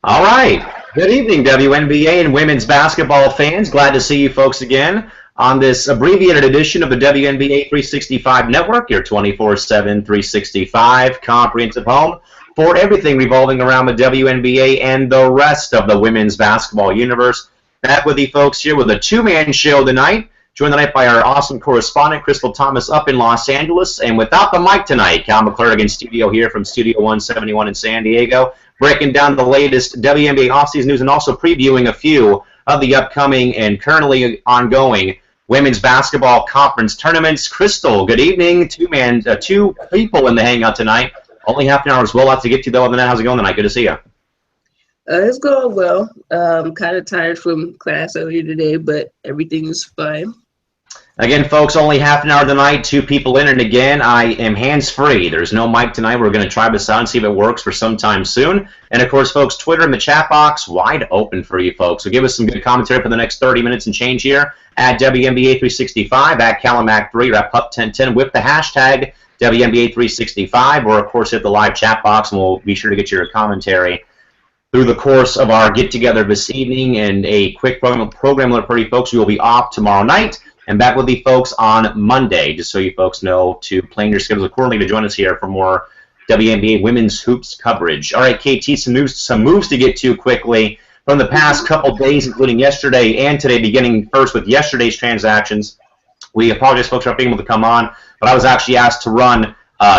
All right. Good evening, WNBA and women's basketball fans. Glad to see you folks again on this abbreviated edition of the WNBA 365 Network, your 24/7 365 comprehensive home for everything revolving around the WNBA and the rest of the women's basketball universe. Back with you folks here with a two-man show tonight. Joined tonight by our awesome correspondent, Crystal Thomas, up in Los Angeles. And without the mic tonight, Cal McClurg in studio here from Studio 171 in San Diego, breaking down the latest WNBA offseason news and also previewing a few of the upcoming and currently ongoing women's basketball conference tournaments. Crystal, good evening. Two people in the hangout tonight. Only half an hour as well. Lots to get to, though. Other than that, how's it going tonight? Good to see you. It's going well. Kind of tired from class earlier today, but everything is fine. Again, folks, only half an hour tonight, two people in, and again, I am hands-free. There's no mic tonight. We're going to try this out and see if it works for some time soon. And, of course, folks, Twitter and the chat box wide open for you folks. So give us some good commentary for the next 30 minutes and change here at WNBA365, at CalamaC3, or at Pup1010 with the hashtag WNBA365, or, of course, hit the live chat box, and we'll be sure to get your commentary through the course of our get-together this evening. And a quick program alert for you folks. We will be off tomorrow night and back with you folks on Monday, just so you folks know to plan your schedules accordingly to join us here for more WNBA women's hoops coverage. All right, KT, some moves to get to quickly from the past couple days, including yesterday and today, beginning first with yesterday's transactions. We apologize, folks, for not being able to come on, but I was actually asked to run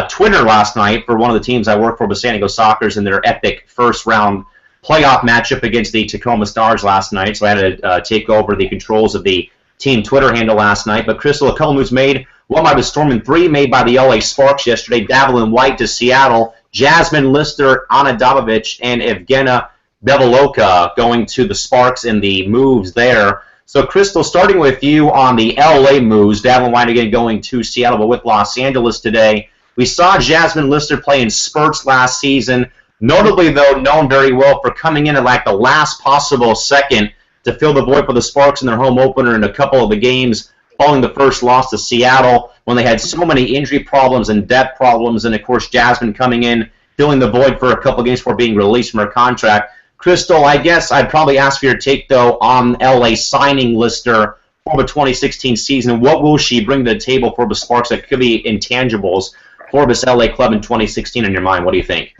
Twitter last night for one of the teams I work for with San Diego Sockers in their epic first-round playoff matchup against the Tacoma Stars last night, so I had to take over the controls of the team Twitter handle last night. But Crystal, a couple moves made. One by the Storm and three made by the LA Sparks yesterday. Davelin White to Seattle. Jasmine Lister, Ana Dabovic, and Evgenia Beveloka going to the Sparks in the moves there. So, Crystal, starting with you on the LA moves, Davelin White again going to Seattle, but with Los Angeles today. We saw Jasmine Lister play in spurts last season, notably, though, known very well for coming in at like the last possible second to fill the void for the Sparks in their home opener in a couple of the games following the first loss to Seattle when they had so many injury problems and depth problems, and, of course, Jasmine coming in, filling the void for a couple of games before being released from her contract. Crystal, I guess I'd probably ask for your take, though, on LA signing Lister for the 2016 season. What will she bring to the table for the Sparks that could be intangibles for this LA club in 2016 in your mind? What do you think?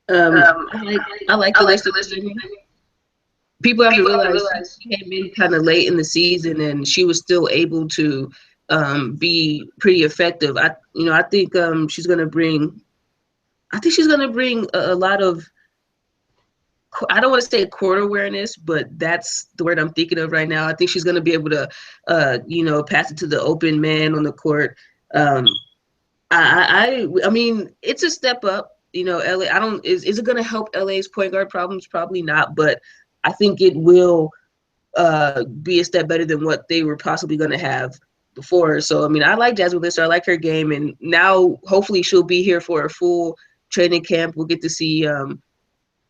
I like the Lister. People have to realize she came in kind of late in the season, and she was still able to be pretty effective. I think she's going to bring. I think she's going to bring a lot of. I don't want to say court awareness, but that's the word I'm thinking of right now. I think she's going to be able to, pass it to the open man on the court. I mean, it's a step up. LA. Is it going to help LA's point guard problems? Probably not, but I think it will be a step better than what they were possibly going to have before. So, I mean, I like Jasmine Lister. I like her game. And now, hopefully, she'll be here for a full training camp. We'll get to see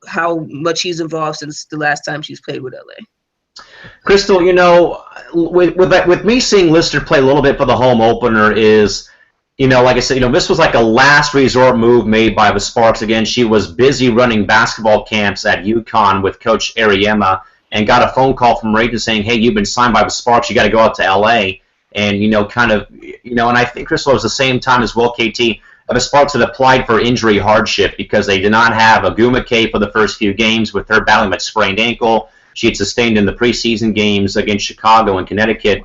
how much she's involved since the last time she's played with LA. Crystal, with me seeing Lister play a little bit for the home opener is, like I said, this was like a last resort move made by the Sparks. Again, she was busy running basketball camps at UConn with Coach Ariema and got a phone call from Raging saying, hey, you've been signed by the Sparks. You got to go out to L.A. And, and I think, Crystal, it was the same time as well, KT, the Sparks had applied for injury hardship because they did not have Agumake for the first few games with her battling with sprained ankle. She had sustained in the preseason games against Chicago and Connecticut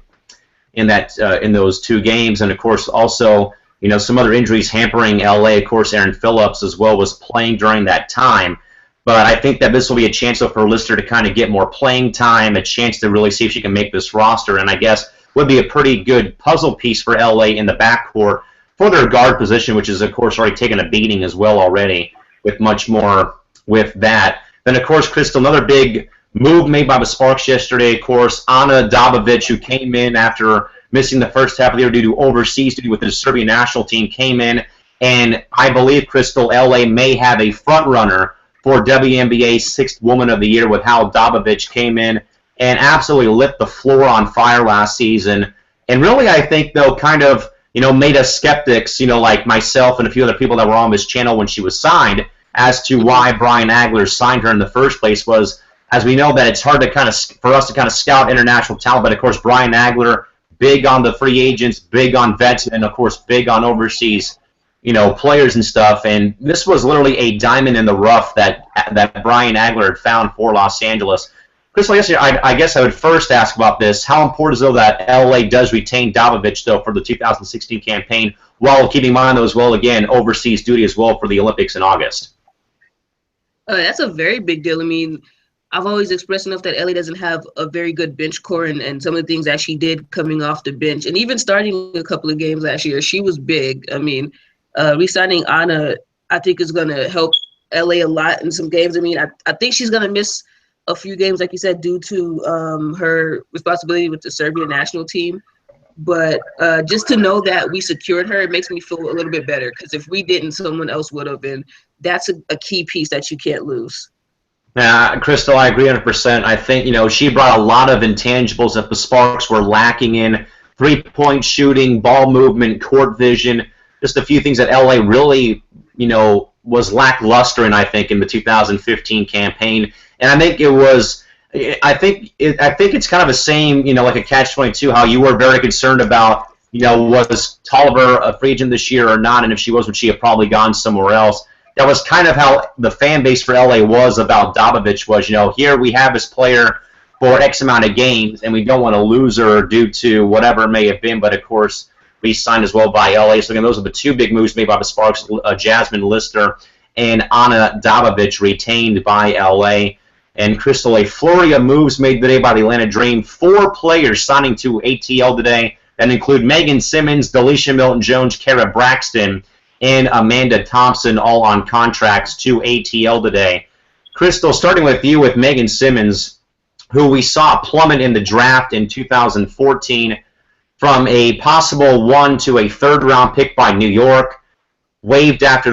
in those two games. And, of course, also some other injuries hampering L.A. Of course, Aaron Phillips as well was playing during that time. But I think that this will be a chance for Lister to kind of get more playing time, a chance to really see if she can make this roster, and I guess would be a pretty good puzzle piece for L.A. in the backcourt for their guard position, which is, of course, already taken a beating as well already with much more with that. Then, of course, Crystal, another big move made by the Sparks yesterday, of course, Ana Dabovic, who came in after missing the first half of the year due to overseas duty with the Serbian national team, came in, and I believe, Crystal, LA may have a front runner for WNBA's Sixth Woman of the Year with how Dabovic came in and absolutely lit the floor on fire last season. And really, I think, though, kind of, made us skeptics, like myself and a few other people that were on this channel when she was signed, as to why Brian Agler signed her in the first place was, as we know, that it's hard to for us to kind of scout international talent. But of course, Brian Agler, big on the free agents, big on vets, and of course, big on overseas, players and stuff. And this was literally a diamond in the rough that Brian Agler had found for Los Angeles. Crystal, I guess I would first ask about this. How important is it, though, that LA does retain Davovich, though, for the 2016 campaign, while keeping in mind, though, as well, again, overseas duty as well for the Olympics in August? That's a very big deal. I mean, I've always expressed enough that LA doesn't have a very good bench core, and some of the things that she did coming off the bench, and even starting a couple of games last year, she was big. I mean, re-signing Anna, I think, is going to help LA a lot in some games. I mean, I think she's going to miss a few games, like you said, due to her responsibility with the Serbian national team. But just to know that we secured her, it makes me feel a little bit better, because if we didn't, someone else would have. And that's a key piece that you can't lose. Yeah, Crystal, I agree 100%. I think, she brought a lot of intangibles that the Sparks were lacking in: three-point shooting, ball movement, court vision, just a few things that LA really, was lackluster in, I think, in the 2015 campaign. And I think it's kind of the same, like a catch-22, how you were very concerned about, was Tolliver a free agent this year or not, and if she was, would she have probably gone somewhere else? That was kind of how the fan base for LA was about Davovich, was, here we have this player for X amount of games, and we don't want to lose her due to whatever it may have been, but of course, re-signed as well by LA. So again, those are the two big moves made by the Sparks: Jasmine Lister and Anna Davovich, retained by LA. And Crystal, a flurry of moves made today by the Atlanta Dream. 4 players signing to ATL today that include Megan Simmons, Delisha Milton-Jones, Kara Braxton, and Amanda Thompson, all on contracts to ATL today. Crystal, starting with you with Megan Simmons, who we saw plummet in the draft in 2014 from a possible 1 to a 3rd round pick by New York. Waived after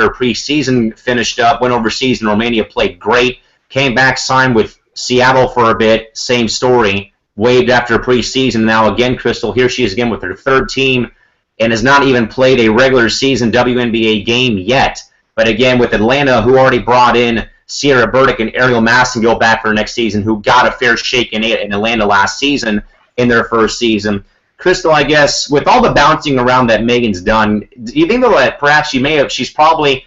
preseason finished up, went overseas in Romania, played great, came back, signed with Seattle for a bit, same story, waived after preseason. Now again, Crystal, here she is again with her 3rd team, and has not even played a regular season WNBA game yet. But again, with Atlanta, who already brought in Sierra Burdick and Ariel Massengill back for next season, who got a fair shake in Atlanta last season in their first season. Crystal, I guess, with all the bouncing around that Megan's done, do you think that perhaps she's probably,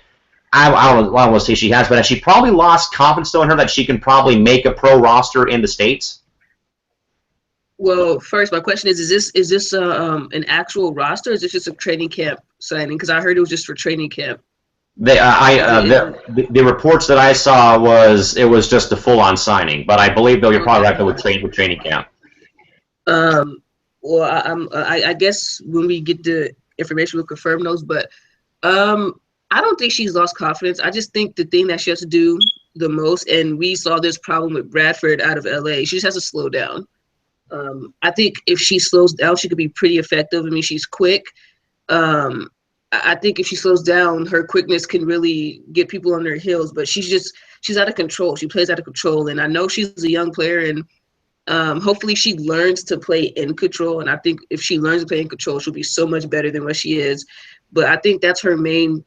I don't want to say she has, but has she probably lost confidence in her that she can probably make a pro roster in the States? Well, first, my question is this an actual roster, or is this just a training camp signing? Because I heard it was just for training camp. The reports that I saw it was just a full-on signing, but I believe, though, you're probably right, with training camp. Well, I guess when we get the information, we'll confirm those. But I don't think she's lost confidence. I just think the thing that she has to do the most, and we saw this problem with Bradford out of LA, she just has to slow down. I think if she slows down, she could be pretty effective. I mean, she's quick. I think if she slows down, her quickness can really get people on their heels. But she's out of control. She plays out of control. And I know she's a young player, and hopefully she learns to play in control. And I think if she learns to play in control, she'll be so much better than what she is. But I think that's her main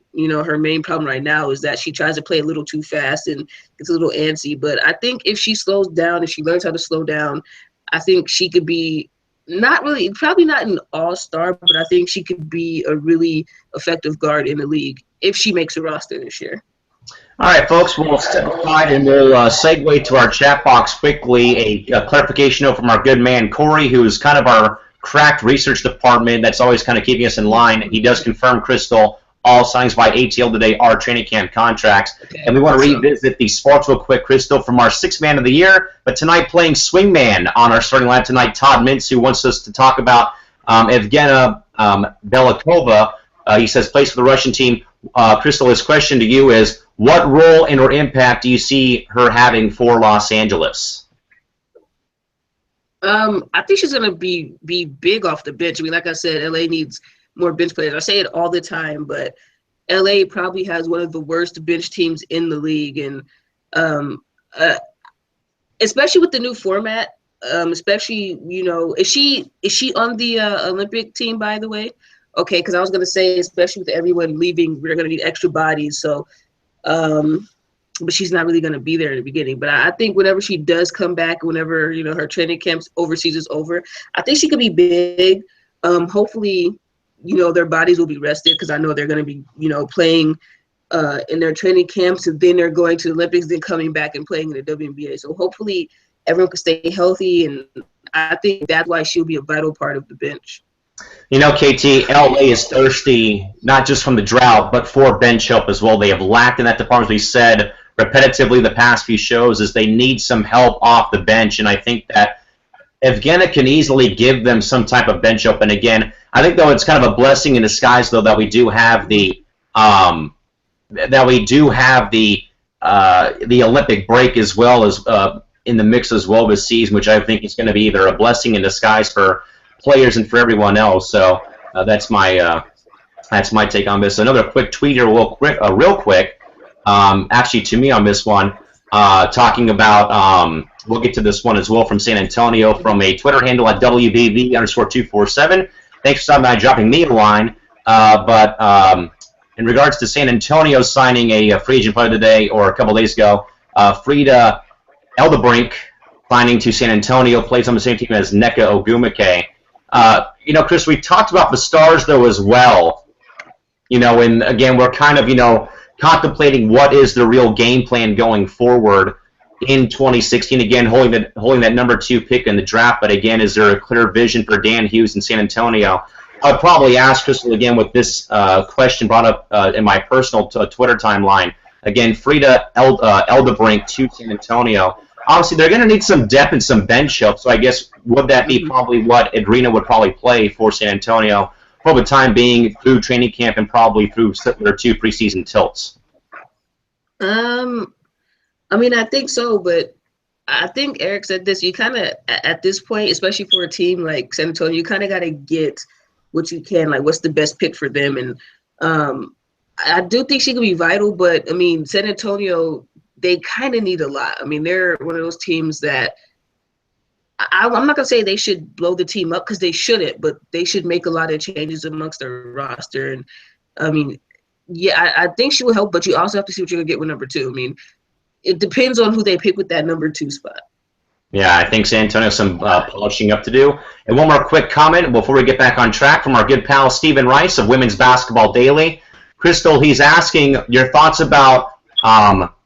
problem right now, is that she tries to play a little too fast and gets a little antsy. But I think if she slows down, if she learns how to slow down, I think she could be probably not an all-star, but I think she could be a really effective guard in the league if she makes a roster this year. All right, folks, we'll step aside and we'll segue to our chat box quickly. A clarification note from our good man, Corey, who's kind of our cracked research department that's always kind of keeping us in line. He does confirm, Crystal, all signings by ATL today are training camp contracts. Okay, and we want to revisit the Sparks real quick, Crystal, from our 6th man of the year. But tonight, playing swingman on our starting lineup tonight, Todd Mintz, who wants us to talk about Evgenia Belikova. He says plays for the Russian team. Crystal, his question to you is, what role and or impact do you see her having for Los Angeles? I think she's going to be big off the bench. I mean, like I said, LA needs more bench players. I say it all the time, but LA probably has one of the worst bench teams in the league. And especially with the new format, especially, is she on the Olympic team, by the way? okay, because I was going to say, especially with everyone leaving, we're going to need extra bodies. So, but she's not really going to be there in the beginning. But I think whenever she does come back, whenever, you know, her training camps overseas is over, I think she could be big. Hopefully, you know, their bodies will be rested because I know they're going to be, you know, playing in their training camps, and then they're going to the Olympics, then coming back and playing in the WNBA. So hopefully everyone can stay healthy, and I think that's why she'll be a vital part of the bench. You know, KT, LA is thirsty not just from the drought, but for bench help as well. They have lacked in that department, as we said repetitively the past few shows, is they need some help off the bench, and I think that Evgena can easily give them some type of bench help. And again, I think though it's kind of a blessing in disguise though that we do have the Olympic break as well as in the mix as well this season, which I think is going to be either a blessing in disguise for players and for everyone else. So that's my take on this. Another quick tweet here, real quick. Actually, to me on this one, talking about we'll get to this one as well from San Antonio from a Twitter handle at WBB_247. Thanks for stopping by, dropping me a line. But in regards to San Antonio signing a free agent player today or a couple days ago, Frida Eldebrink signing to San Antonio, plays on the same team as Nneka Ogwumike. You know, Chris, we talked about the Stars, though, as well. You know, and again, we're kind of, you know, contemplating what is the real game plan going forward in 2016. Again, holding that number 2 pick in the draft, but again, is there a clear vision for Dan Hughes in San Antonio? I'd probably ask Crystal again with this question brought up in my personal Twitter timeline. Again, Frida Eldebrink to San Antonio. Obviously, they're going to need some depth and some bench help, so I guess would that be probably what Adrina would probably play for San Antonio for the time being through training camp and probably through their 2 preseason tilts? I mean, I think so, but I think Eric said this. You kind of, at this point, especially for a team like San Antonio, you kind of got to get what you can, like what's the best pick for them. And I do think she could be vital, but I mean, San Antonio, they kind of need a lot. I mean, they're one of those teams that I'm not going to say they should blow the team up because they shouldn't, but they should make a lot of changes amongst their roster. And I mean, yeah, I think she will help, but you also have to see what you're going to get with number 2. I mean, it depends on who they pick with that number 2 spot. Yeah, I think San Antonio has some polishing up to do. And one more quick comment before we get back on track from our good pal Stephen Rice of Women's Basketball Daily. Crystal, he's asking your thoughts about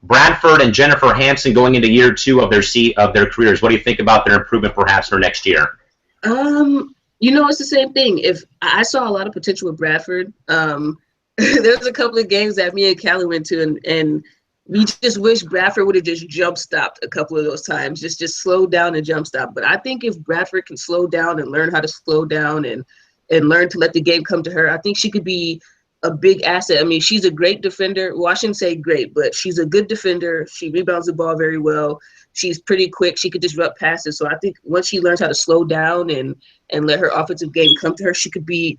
Bradford and Jennifer Hampson going into year 2 of their careers. What do you think about their improvement perhaps for next year? You know, it's the same thing. If I saw a lot of potential with Bradford, there's a couple of games that me and Callie went to, and we just wish Bradford would have just jump stopped a couple of those times, just slow down and jump stop. But I think if Bradford can slow down and learn how to slow down and learn to let the game come to her, I think she could be a big asset. I mean, she's a great defender. Well, I shouldn't say great, but she's a good defender. She rebounds the ball very well. She's pretty quick. She could disrupt passes. So I think once she learns how to slow down and let her offensive game come to her, she could be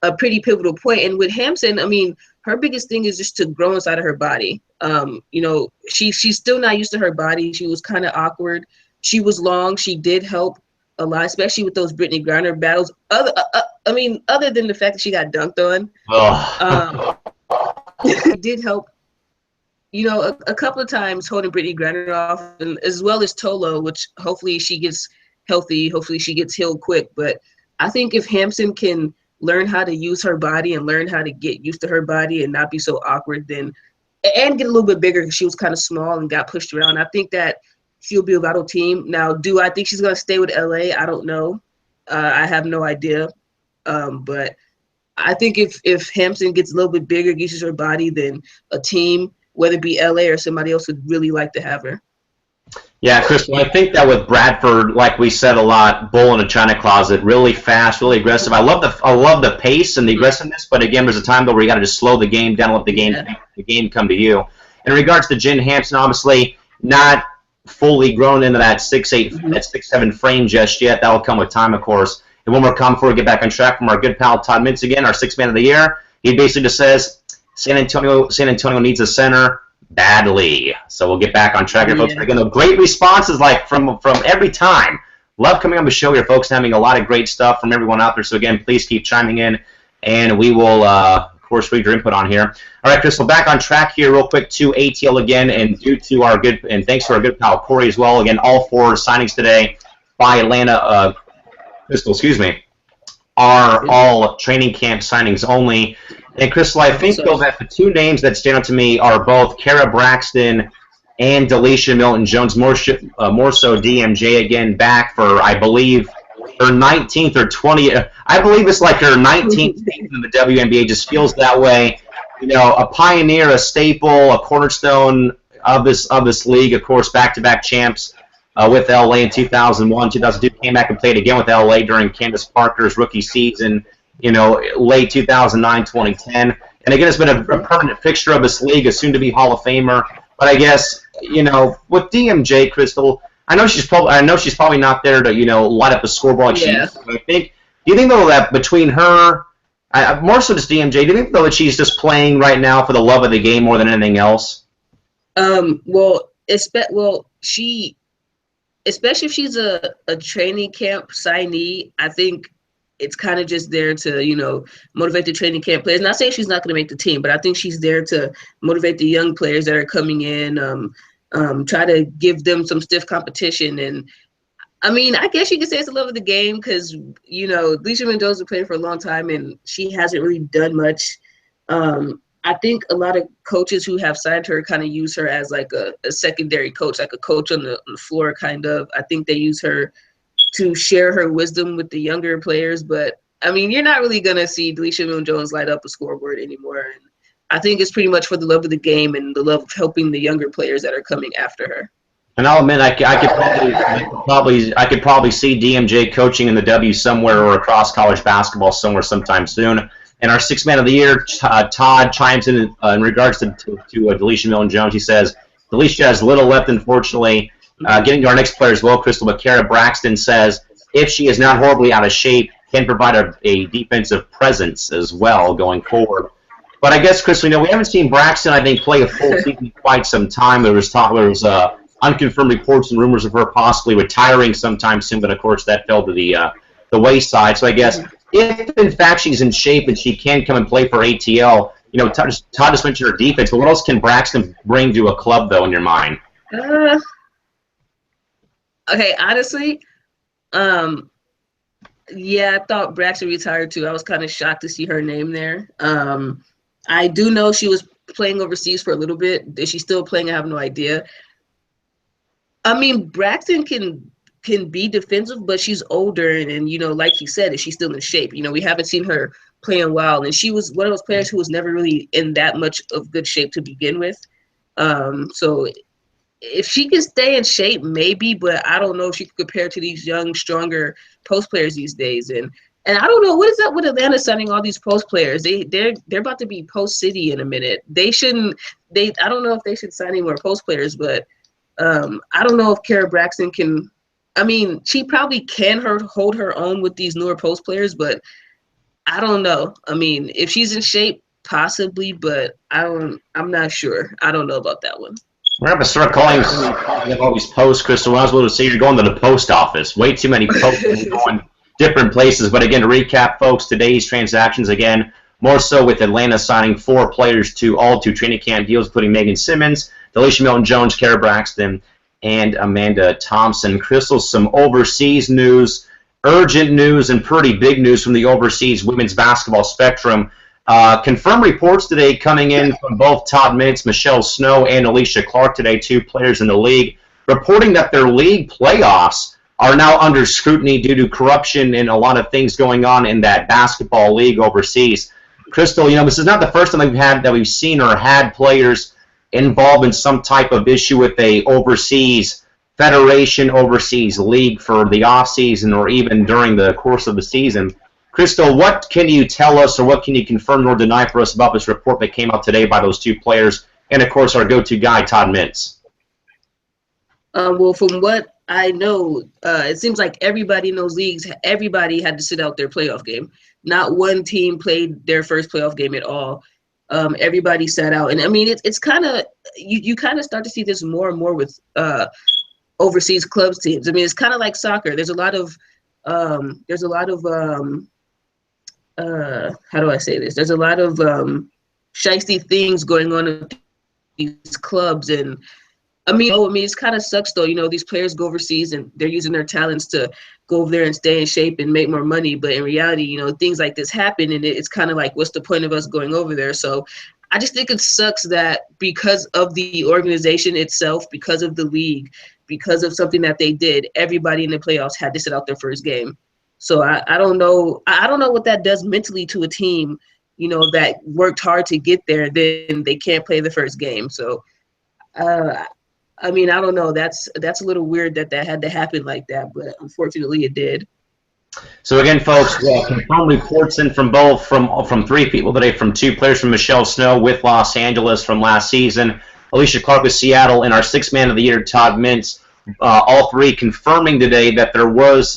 a pretty pivotal point. And with Hampson, I mean, her biggest thing is just to grow inside of her body. You know, she's still not used to her body. She was kind of awkward. She was long. She did help a lot, especially with those Brittany Griner battles. Other than the fact that she got dunked on, it did help. You know, a couple of times holding Brittany Griner off, and as well as Tolo, which hopefully she gets healthy. Hopefully she gets healed quick. But I think if Hampson can learn how to use her body and learn how to get used to her body and not be so awkward, and get a little bit bigger because she was kind of small and got pushed around, I think that she'll be a vital team. Now, do I think she's going to stay with LA? I don't know. I have no idea. But I think if Hampson gets a little bit bigger, uses her body, then a team, whether it be LA or somebody else, would really like to have her. Yeah, Crystal, I think that with Bradford, like we said a lot, bull in a china closet, really fast, really aggressive. I love the pace and the aggressiveness, but again, there's a time though where you got to just slow the game down, let the game come to you. In regards to Jen Hampson, obviously not fully grown into that 6'8", that 6'7" frame just yet. That will come with time, of course. And one more comment before we get back on track from our good pal Todd Mintz again, our 6th man of the year. He basically just says San Antonio needs a center badly. So we'll get back on track here, folks. Again, great responses like from every time. Love coming on the show here, folks, and having a lot of great stuff from everyone out there. So again, please keep chiming in and we will, of course, read your input on here. All right, Crystal, back on track here real quick to ATL again, and due to our good, and thanks to our good pal Corey as well. Again, all 4 signings today by Atlanta, Crystal, excuse me, are all training camp signings only. And Crystal, I think though that the 2 names that stand out to me are both Kara Braxton and Delisha Milton-Jones, more so DMJ again, back for, I believe, her 19th or 20th. I believe it's like her 19th season in the WNBA. Just feels that way. You know, a pioneer, a staple, a cornerstone of this league. Of course, back-to-back champs with LA in 2001, 2002. Came back and played again with LA during Candace Parker's rookie season. You know, late 2009, 2010. And again, it's been a permanent fixture of this league, a soon-to-be Hall of Famer. But I guess, you know, with DMJ, Crystal, I know she's probably not there to, you know, light up the scoreboard like she used to. But do you think though that between her, more so just DMJ, do you think though that she's just playing right now for the love of the game more than anything else? She, especially if she's a training camp signee, I think it's kind of just there to, you know, motivate the training camp players. Not saying she's not going to make the team, but I think she's there to motivate the young players that are coming in, try to give them some stiff competition. And, I mean, I guess you could say it's the love of the game because, you know, Delisha Mendoza has played for a long time and she hasn't really done much. I think a lot of coaches who have signed her kind of use her as like a secondary coach, like a coach on the floor kind of. I think they use her to share her wisdom with the younger players. But, I mean, you're not really going to see Delisha Milton-Jones light up a scoreboard anymore. And I think it's pretty much for the love of the game and the love of helping the younger players that are coming after her. And I'll admit, I could probably see DMJ coaching in the W somewhere or across college basketball somewhere sometime soon. And our 6th man of the year, Todd, chimes in regards to Delisha Milton-Jones. He says, Delisha has little left, unfortunately. Getting to our next player as well, Crystal, but Kara Braxton says, if she is not horribly out of shape, can provide a defensive presence as well going forward. But I guess, Crystal, you know, we haven't seen Braxton, I think, play a full season in quite some time. There was unconfirmed reports and rumors of her possibly retiring sometime soon, but of course that fell to the wayside. So I guess if in fact she's in shape and she can come and play for ATL, you know, Todd just mentioned her defense, but what else can Braxton bring to a club, though, in your mind? Okay, honestly, yeah, I thought Braxton retired too. I was kind of shocked to see her name there. I do know she was playing overseas for a little bit. Is she still playing? I have no idea. I mean, Braxton can be defensive, but she's older, and you know, like you said, is she still in shape? You know, we haven't seen her play in a while, and she was one of those players who was never really in that much of good shape to begin with. So if she can stay in shape, maybe, but I don't know if she can compare to these young, stronger post players these days. And I don't know what is up with Atlanta signing all these post players. They're about to be post city in a minute. I don't know if they should sign any more post players, but I don't know if Kara Braxton can. I mean, she probably can hold her own with these newer post players, but I don't know. I mean, if she's in shape, possibly, but I'm not sure. I don't know about that one. We're going to start calling all these posts, Crystal. I was able to see you're going to the post office. Way too many posts going different places. But again, to recap, folks, today's transactions, again, more so with Atlanta signing 4 players to all 2 training camp deals, including Megan Simmons, Delisha Milton-Jones, Kara Braxton, and Amanda Thompson. Crystal, some overseas news, urgent news, and pretty big news from the overseas women's basketball spectrum. Confirmed reports today coming in from both Todd Mintz, Michelle Snow, and Alicia Clark today, 2 players in the league, reporting that their league playoffs are now under scrutiny due to corruption and a lot of things going on in that basketball league overseas. Crystal, you know, this is not the first time we've seen or had players involved in some type of issue with a overseas federation, overseas league for the offseason or even during the course of the season. Crystal, what can you tell us or what can you confirm or deny for us about this report that came out today by those 2 players and, of course, our go-to guy, Todd Mintz? Well, from what I know, it seems like everybody in those leagues, everybody had to sit out their playoff game. Not one team played their first playoff game at all. Everybody sat out. And, I mean, it's kind of you kind of start to see this more and more with overseas clubs teams. I mean, it's kind of like soccer. There's a lot of how do I say this? There's a lot of shiesty things going on in these clubs, and I mean, it kind of sucks though. These players go overseas and they're using their talents to go over there and stay in shape and make more money. But in reality, things like this happen, and it's kind of like, what's the point of us going over there? So I just think it sucks that because of the organization itself, because of the league, because of something that they did, everybody in the playoffs had to sit out their first game. So I don't know. I don't know what that does mentally to a team, that worked hard to get there. Then they can't play the first game. So, I mean, I don't know. That's a little weird that had to happen like that, but unfortunately, it did. So again, folks, confirmed reports in from three people today, from two players, from Michelle Snow with Los Angeles from last season, Alicia Clark with Seattle, and our sixth man of the year, Todd Mintz, all three confirming today that there was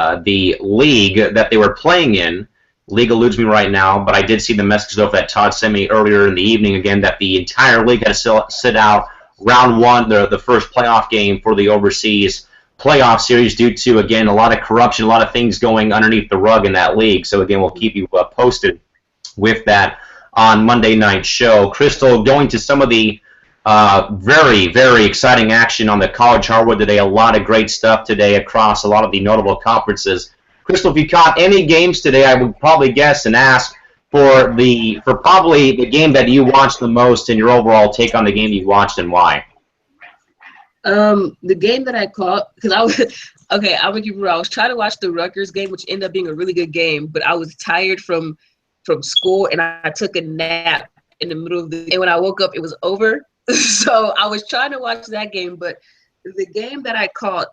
the league that they were playing in. League eludes me right now, but I did see the message though that Todd sent me earlier in the evening again that the entire league had to sit out round one, the first playoff game for the overseas playoff series due to, again, a lot of corruption, a lot of things going underneath the rug in that league. So again, we'll keep you posted with that on Monday night show. Crystal, going to some of the very, very exciting action on the college hardwood today. A lot of great stuff today across a lot of the notable conferences. Crystal, if you caught any games today, I would probably guess and ask for probably the game that you watched the most and your overall take on the game you watched and why. The game that I caught, because I'm gonna keep it real. I was trying to watch the Rutgers game, which ended up being a really good game, but I was tired from school and I took a nap in the middle of the day. And when I woke up, it was over. So I was trying to watch that game, but the game that I caught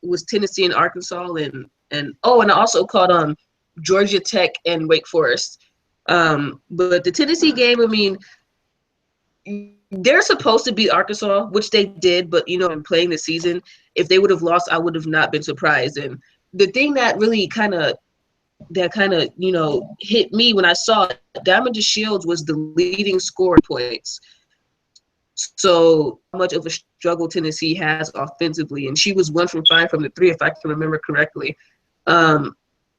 was Tennessee and Arkansas, and I also caught Georgia Tech and Wake Forest. But the Tennessee game, I mean, they're supposed to beat Arkansas, which they did, but in playing the season, if they would have lost, I would have not been surprised. And the thing that really kind of hit me when I saw it, Diamond DeShields was the leading scorer in points. So how much of a struggle Tennessee has offensively, and she was 1 from 5 from the three, if I can remember correctly.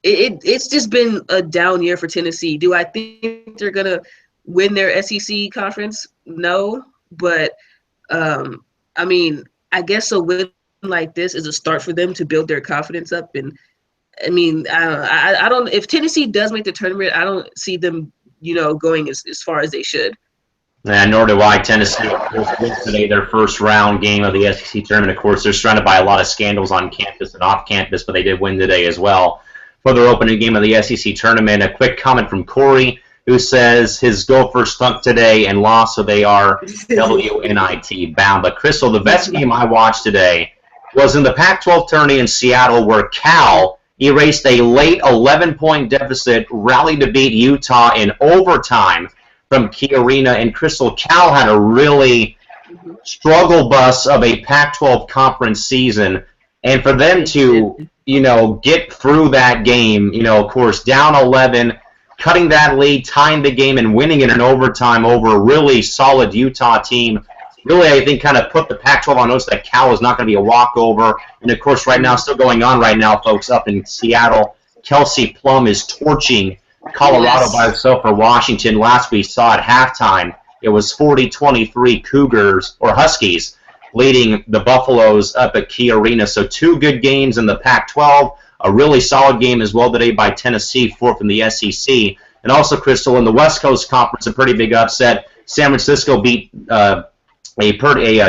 It's just been a down year for Tennessee. Do I think they're gonna win their SEC conference? No, but I mean, I guess a win like this is a start for them to build their confidence up. And I mean, I don't. If Tennessee does make the tournament, I don't see them, going as far as they should. And nor do I. Tennessee, of course, wins today their first round game of the SEC tournament. Of course, they're surrounded by a lot of scandals on campus and off campus, but they did win today as well for their opening game of the SEC tournament. A quick comment from Corey, who says his Gophers stunk today and lost, so they are WNIT bound. But Crystal, the best game I watched today was in the Pac-12 tourney in Seattle, where Cal erased a late 11-point deficit, rallied to beat Utah in overtime from Key Arena. And Crystal, Cal had a really struggle bus of a Pac-12 conference season, and for them to get through that game, of course, down 11, cutting that lead, tying the game, and winning it in overtime over a really solid Utah team, really, I think, kind of put the Pac-12 on notice that Cal is not going to be a walkover. And, of course, right now, still going on right now, folks, up in Seattle, Kelsey Plum is torching Colorado by herself for Washington. Last we saw at halftime, it was 40-23 Cougars, or Huskies, leading the Buffaloes up at Key Arena. So 2 good games in the Pac-12. A really solid game as well today by Tennessee, 4th in the SEC. And also, Crystal, in the West Coast Conference, a pretty big upset. San Francisco beat a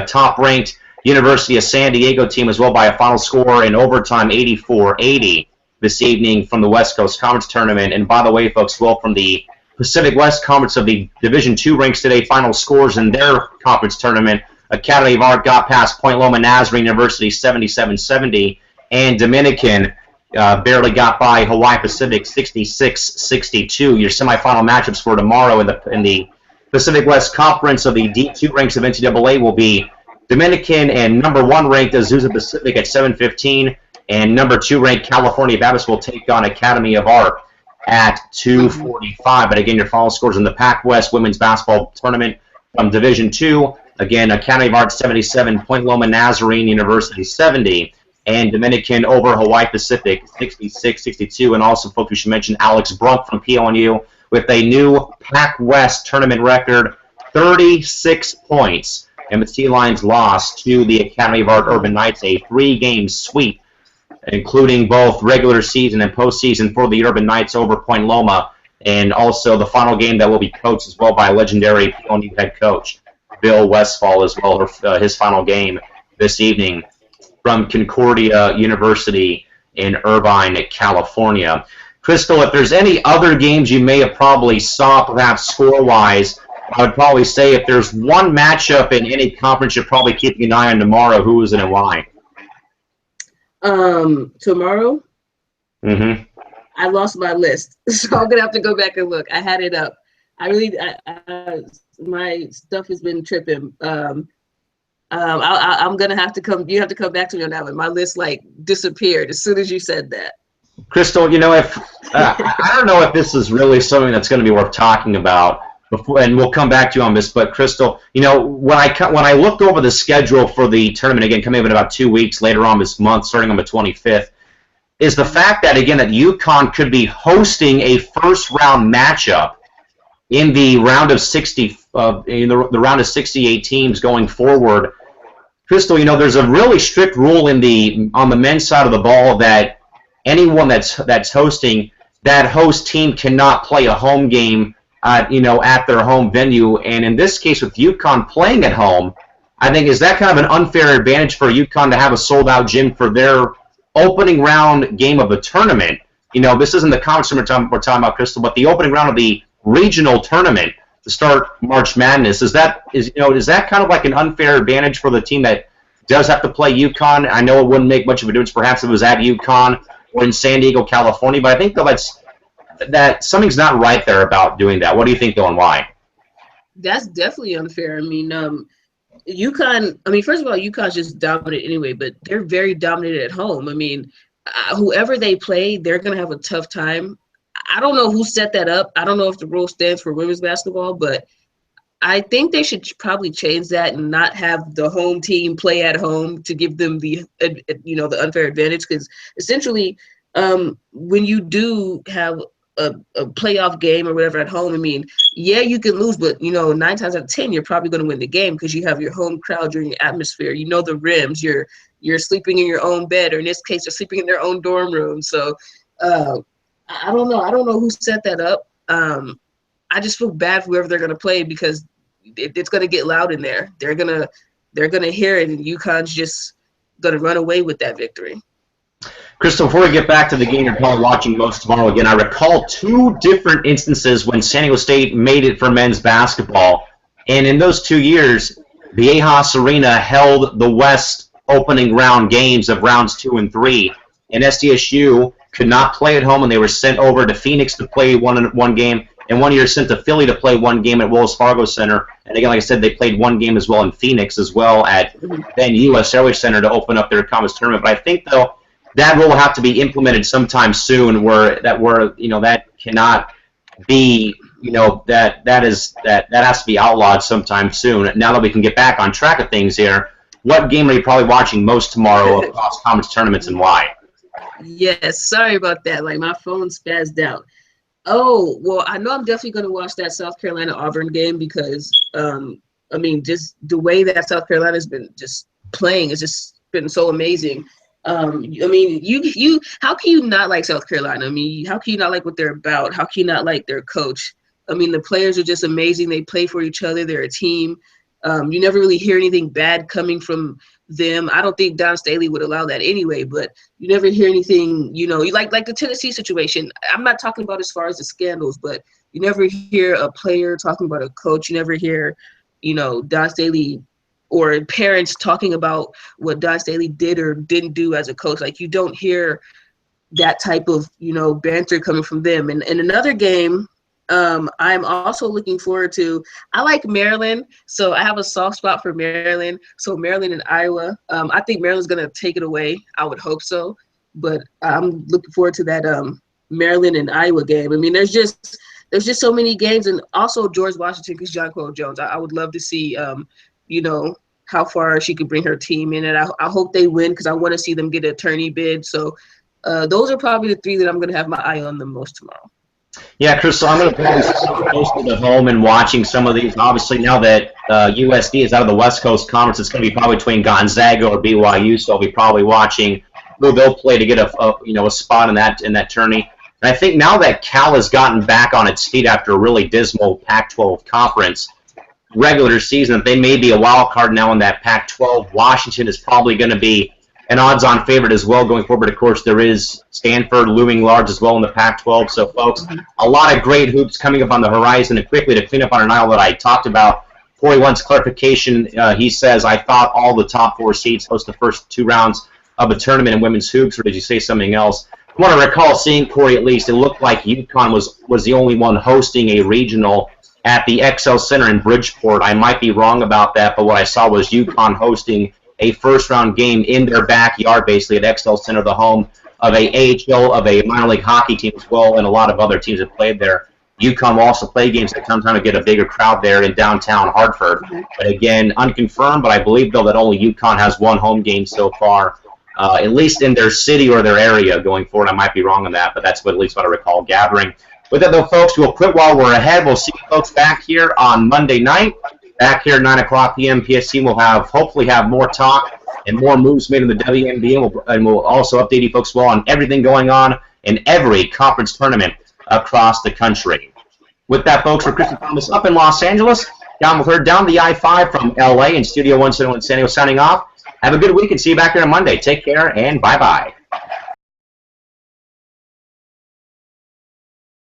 top-ranked University of San Diego team as well by a final score in overtime, 84-80 this evening from the West Coast Conference Tournament. And by the way, folks, well, from the Pacific West Conference of the Division II ranks today, final scores in their conference tournament, Academy of Art got past Point Loma Nazarene University 77-70, and Dominican barely got by Hawaii Pacific 66-62. Your semifinal matchups for tomorrow in the Pacific West Conference of the D2 ranks of NCAA will be Dominican and number 1 ranked Azusa Pacific at 7:15, and number 2 ranked California Baptist will take on Academy of Art at 2:45. But again, your final scores in the Pac West Women's Basketball Tournament from Division II. Again, Academy of Art 77, Point Loma Nazarene University 70, and Dominican over Hawaii Pacific 66-62. And also, folks, we should mention Alex Brunk from PLNU with a new Pac West tournament record, 36 points. And the Sea Lions lost to the Academy of Art Urban Knights, a 3-game sweep, including both regular season and postseason for the Urban Knights over Point Loma, and also the final game that will be coached as well by legendary PLNU head coach Bill Westfall as well, his final game this evening from Concordia University in Irvine, California. Crystal, if there's any other games you may have probably saw, perhaps score-wise, I would probably say if there's one matchup in any conference you're probably keeping an eye on tomorrow, who is it and why? Tomorrow? Mm-hmm. I lost my list, so I'm gonna have to go back and look. I had it up. My stuff has been tripping. I'm gonna have to come. You have to come back to me on that one. My list disappeared as soon as you said that. Crystal, if I don't know if this is really something that's going to be worth talking about before, and we'll come back to you on this. But Crystal, when I looked over the schedule for the tournament again, coming up in about 2 weeks later on this month, starting on the 25th, is the fact that again that UConn could be hosting a first-round matchup in the round of 60, in the round of 68 teams going forward. Crystal, there's a really strict rule on the men's side of the ball that anyone that's hosting, that host team cannot play a home game at their home venue. And in this case, with UConn playing at home, I think is that kind of an unfair advantage for UConn to have a sold-out gym for their opening round game of the tournament. This isn't the conference we're talking about, Crystal, but the opening round of the regional tournament to start March Madness. Is that kind of like an unfair advantage for the team that does have to play UConn? I know it wouldn't make much of a difference perhaps if it was at UConn or in San Diego, California, but I think though that something's not right there about doing that. What do you think though, and why? That's definitely unfair. UConn, first of all, UConn's just dominant anyway, but they're very dominant at home. Whoever they play, they're going to have a tough time. I don't know who set that up. I don't know if the rule stands for women's basketball, but I think they should probably change that and not have the home team play at home to give them the unfair advantage. Because essentially, when you do have a playoff game or whatever at home, you can lose, but 9 times out of 10 you're probably going to win the game because you have your home crowd, you're in your atmosphere, the rims, you're sleeping in your own bed, or in this case, you're sleeping in their own dorm room. So I don't know who set that up. I just feel bad for whoever they're going to play because it's going to get loud in there. They're gonna hear it, and UConn's just going to run away with that victory. Crystal, before we get back to the game you're probably watching most tomorrow again, I recall 2 different instances when San Diego State made it for men's basketball. And in those 2 years, the Ajas Arena held the West opening round games of rounds 2 and 3. And SDSU could not play at home, and they were sent over to Phoenix to play one game. And 1 year sent to Philly to play 1 game at Wells Fargo Center. And again, like I said, they played 1 game as well in Phoenix as well at then US Airways Center to open up their conference tournament. But I think, though, that rule will have to be implemented sometime soon that cannot be, that has to be outlawed sometime soon. Now that we can get back on track of things here, what game are you probably watching most tomorrow across conference tournaments and why? Yes, sorry about that. My phone spazzed out. Oh, well, I know I'm definitely going to watch that South Carolina-Auburn game because, just the way that South Carolina's been just playing has just been so amazing. How can you not like South Carolina? How can you not like what they're about? How can you not like their coach? The players are just amazing. They play for each other. They're a team. You never really hear anything bad coming from them. I don't think Don Staley would allow that anyway, but you never hear anything, like the Tennessee situation. I'm not talking about as far as the scandals, but you never hear a player talking about a coach. You never hear, Don Staley or parents talking about what Don Staley did or didn't do as a coach. You don't hear that type of, banter coming from them. And another game I'm also looking forward to, I like Maryland, so I have a soft spot for Maryland. So Maryland and Iowa, I think Maryland's going to take it away. I would hope so. But I'm looking forward to that Maryland and Iowa game. There's just so many games. And also George Washington because Jonquel Jones. I would love to see, how far she could bring her team in. And I hope they win because I want to see them get a tourney bid. So those are probably the three that I'm going to have my eye on the most tomorrow. Yeah, Chris, so I'm going to probably stay close to the home and watching some of these. Obviously, now that USD is out of the West Coast Conference, it's going to be probably between Gonzaga or BYU, so I'll be probably watching who they'll play to get a spot in that tourney. And I think now that Cal has gotten back on its feet after a really dismal Pac-12 conference regular season, they may be a wild card now in that Pac-12. Washington is probably going to be an odds-on favorite as well going forward. Of course, there is Stanford looming large as well in the Pac-12. So, folks, a lot of great hoops coming up on the horizon. And quickly to clean up on an aisle that I talked about, Corey wants clarification. He says, I thought all the top 4 seeds host the first 2 rounds of a tournament in women's hoops, or did you say something else? I want to recall seeing, Corey, at least, it looked like UConn was the only one hosting a regional at the XL Center in Bridgeport. I might be wrong about that, but what I saw was UConn hosting a first-round game in their backyard, basically at XL Center, the home of a AHL, of a minor league hockey team as well, and a lot of other teams that played there. UConn will also play games that sometimes get a bigger crowd there in downtown Hartford. But again, unconfirmed, but I believe, though, that only UConn has 1 home game so far, at least in their city or their area going forward. I might be wrong on that, but that's at least what I recall gathering. With that, though, folks, we'll quit while we're ahead. We'll see you folks back here on Monday night. Back here at 9 o'clock p.m. PST, we'll hopefully have more talk and more moves made in the WNBA, and we'll also update you folks well on everything going on in every conference tournament across the country. With that, folks, for Christian Thomas up in Los Angeles, John McClure down the I-5 from L.A. in Studio 171 San Diego signing off. Have a good week and see you back here on Monday. Take care and bye-bye.